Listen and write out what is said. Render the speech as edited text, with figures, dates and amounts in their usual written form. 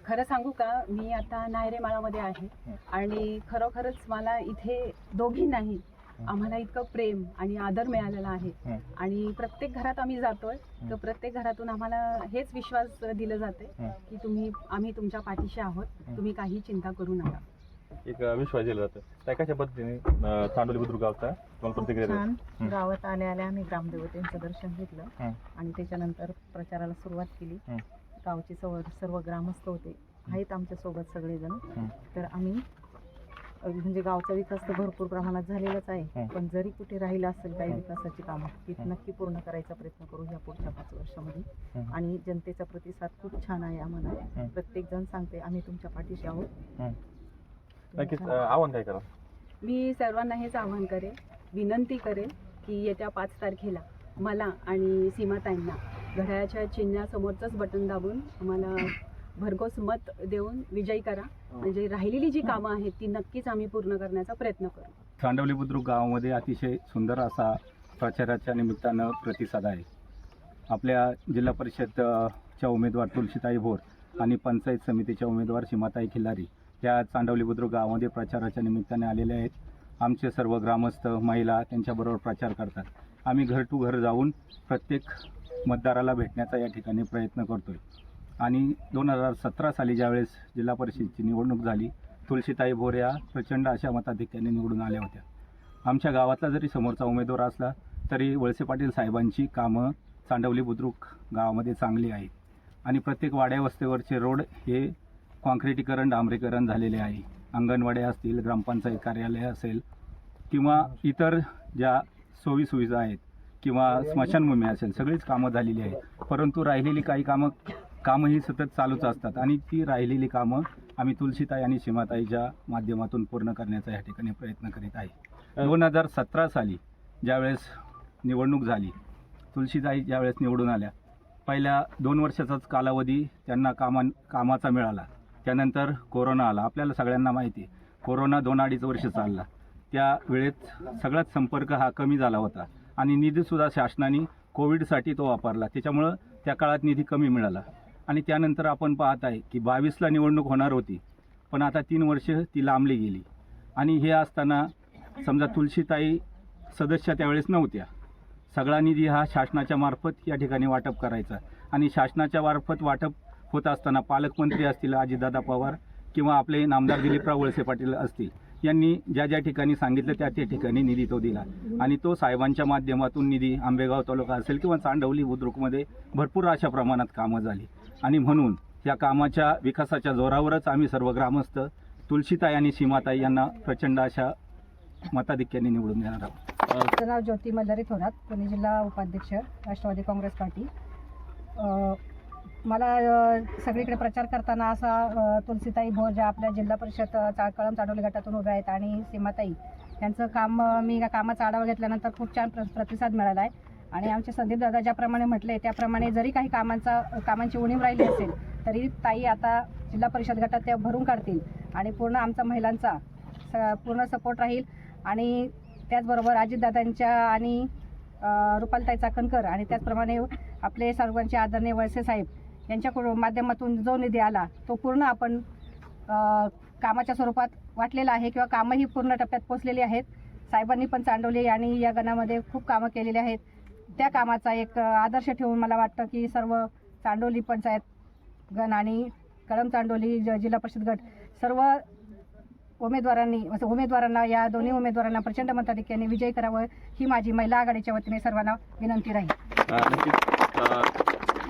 खरं सांगू का, मी आता नायरे माळामध्ये आहे आणि खरोखरच मला इथे दोघींनाही आम्हाला इतकं प्रेम आणि आदर मिळालेला आहे आणि प्रत्येक घरात आम्ही जातोय तर प्रत्येक घरातून आम्हाला हेच विश्वास दिलं जाते की आम्ही तुमच्या पाठीशी आहोत, तुम्ही काही चिंता करू नका. एक विश्वास दिला जातो. त्या कशा पद्धतीने चांडोली बुद्रुक गावचा तुम्हाला प्रतिक्रिया छान. द्या. गावात आल्या आम्ही ग्रामदेवतेचं दर्शन घेतलं आणि त्याच्यानंतर प्रचाराला सुरुवात केली. गावचे सर्व ग्रामस्थ होते, आहेत आमच्या सोबत सगळेजण. तर आम्ही म्हणजे गावचा विकास तर भरपूर प्रमाणात झालेलाच आहे, पण जरी कुठे राहिलं असेल काही विकासाची कामं ती नक्की पूर्ण करायचा प्रयत्न करू ह्या पुढच्या 5 वर्षामध्ये. आणि जनतेचा प्रतिसाद खूप छान आहे आम्हाला. प्रत्येक जण सांगते आम्ही तुमच्या पाठीशी आहोत. नक्कीच आव्हान काय करा? मी सर्वांना हेच आवाहन करेन, विनंती करेन की येत्या 5 तारखेला मला आणि सीमाताईंना घड्याळाच्या चिन्हासमोरचंच बटन दाबून आम्हाला भरघोस मत देऊन विजयी करा. म्हणजे राहिलेली जी कामं आहेत ती नक्कीच आम्ही पूर्ण करण्याचा प्रयत्न करू. चांडवली बुद्रुक गावामध्ये अतिशय सुंदर असा प्रचाराच्या निमित्तानं प्रतिसाद आहे. आपल्या जिल्हा परिषदच्या उमेदवार तुलसीताई भोर आणि पंचायत समितीच्या उमेदवार सीमाताई खिल्लारी या चांडवली बुद्रुक गावामध्ये प्रचाराच्या निमित्ताने आलेले आहेत. आमचे सर्व ग्रामस्थ महिला त्यांच्याबरोबर प्रचार करतात. आम्ही घर टू घर जाऊन प्रत्येक मतदाराला भेटण्याचा या ठिकाणी प्रयत्न करतोय. आणि 2017 साली ज्यावेळेस जिल्हा परिषदेची निवडणूक झाली, तुलसीताई भोर या प्रचंड अशा मताधिक्याने निवडून आल्या होत्या. आमच्या गावातला जरी समोरचा उमेदवार असला तरी वळसे पाटील साहेबांची कामं चांडवली बुद्रुक गावामध्ये चांगली आहेत आणि प्रत्येक वाड्या वस्तीवरचे रोड हे कॉन्क्रिटीकरण डांबरीकरण झालेले आहे. अंगणवाड्या असतील, ग्रामपंचायत कार्यालय असेल किंवा इतर ज्या सोयीसुविधा आहेत किंवा स्मशानभूमी असेल, सगळीच कामं झालेली आहेत. परंतु राहिलेली काही कामंही सतत चालूच असतात आणि ती राहिलेली कामं आम्ही तुलसीताई आणि सीमाताईच्या माध्यमातून पूर्ण करण्याचा या ठिकाणी प्रयत्न करीत आहे. 2017 साली ज्यावेळेस निवडणूक झाली, तुलसीताई ज्यावेळेस निवडून आल्या, पहिल्या 2 वर्षाचाच कालावधी त्यांना कामाचा मिळाला. त्यानंतर कोरोना आला. आपल्याला सगळ्यांना माहिती आहे, कोरोना 2-2.5 वर्ष चालला. त्या वेळेत सगळाच संपर्क हा कमी झाला होता आणि निधीसुद्धा शासनाने कोविडसाठी तो वापरला. त्याच्यामुळं त्या काळात निधी कमी मिळाला. आणि त्यानंतर आपण पाहत आहे की 22ला निवडणूक होणार होती, पण आता 3 वर्ष ती लांबली गेली. आणि हे असताना समजा तुलसीताई सदस्य त्यावेळेस नव्हत्या. सगळा निधी हा शासनाच्या मार्फत या ठिकाणी वाटप करायचा आणि शासनाच्या मार्फत वाटप होत असताना पालकमंत्री असतील अजितदादा पवार किंवा आपले नामदार दिलीपराव वळसे पाटील असतील, यांनी ज्या ठिकाणी सांगितलं त्या ठिकाणी निधी तो दिला आणि तो साहेबांच्या माध्यमातून निधी आंबेगाव तालुका असेल किंवा चांडवली बुद्रुकमध्ये भरपूर अशा प्रमाणात कामं झाली. आणि म्हणून या कामाच्या विकासाच्या जोरावरच आम्ही सर्व ग्रामस्थ तुलसीताई आणि सीमाताई यांना प्रचंड अशा मताधिक्याने निवडून देणार आहोत. माझं नाव ज्योती मल्हारी थोरात, पुणे जिल्हा उपाध्यक्ष, राष्ट्रवादी काँग्रेस पार्टी. मला सगळीकडे प्रचार करताना असा तुलसीताई भोर ज्या आपल्या जिल्हा परिषद कळम चांडवली गटातून उभ्या आहेत आणि सीमाताई यांचं काम, मी या कामाचा आढावा घेतल्यानंतर खूप छान प्रतिसाद मिळाला आहे. आणि आमचे संदीप दादा ज्याप्रमाणे म्हटले त्याप्रमाणे जरी काही कामांची उणीव राहिली असेल तरी ताई आता जिल्हा परिषद गटात त्या भरून काढतील आणि पूर्ण आमचा महिलांचा पूर्ण सपोर्ट राहील. आणि त्याचबरोबर अजितदादांच्या आणि रुपालताई चाकणकर आणि त्याचप्रमाणे आपले सर्वांचे आदरणीय वळसे साहेब यांच्याकडून माध्यमातून जो निधी आला तो पूर्ण आपण कामाच्या स्वरूपात वाटलेला आहे किंवा कामंही पूर्ण टप्प्यात पोचलेली आहेत. साहेबांनी पण चांडवली आणि या गणामध्ये खूप कामं केलेली आहेत. त्या कामाचा एक आदर्श ठेवून मला वाटतं की सर्व चांडवली पंचायत गण आणि कळम चांडवली जिल्हा परिषद गट सर्व उमेदवारांना या दोन्ही उमेदवारांना प्रचंड मताधिक्याने विजयी करावं ही माझी महिला आघाडीच्या वतीने सर्वांना विनंती राहील.